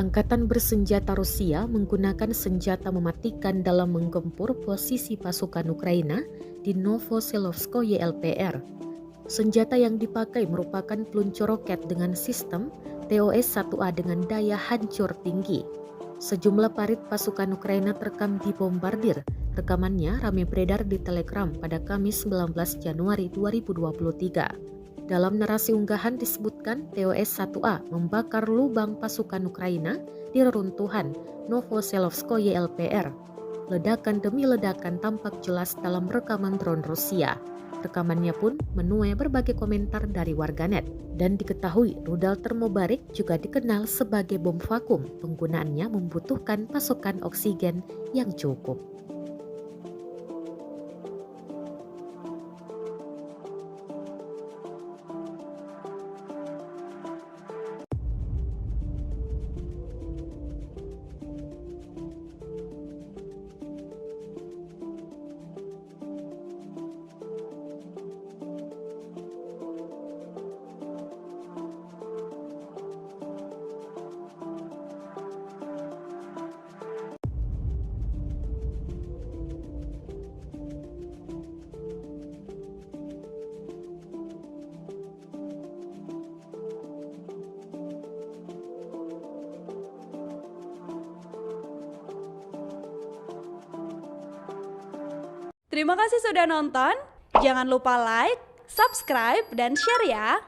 Angkatan bersenjata Rusia menggunakan senjata mematikan dalam menggempur posisi pasukan Ukraina di Novoselovskoye LPR. Senjata yang dipakai merupakan peluncur roket dengan sistem TOS-1A dengan daya hancur tinggi. Sejumlah parit pasukan Ukraina terekam dibombardir. Rekamannya ramai beredar di Telegram pada Kamis 19 Januari 2023. Dalam narasi unggahan disebutkan TOS-1A membakar lubang pasukan Ukraina di reruntuhan Novoselovskoye LPR. Ledakan demi ledakan tampak jelas dalam rekaman drone Rusia. Rekamannya pun menuai berbagai komentar dari warganet. Dan diketahui rudal termobarik juga dikenal sebagai bom vakum. Penggunaannya membutuhkan pasokan oksigen yang cukup. Terima kasih sudah nonton. Jangan lupa like, subscribe, dan share ya.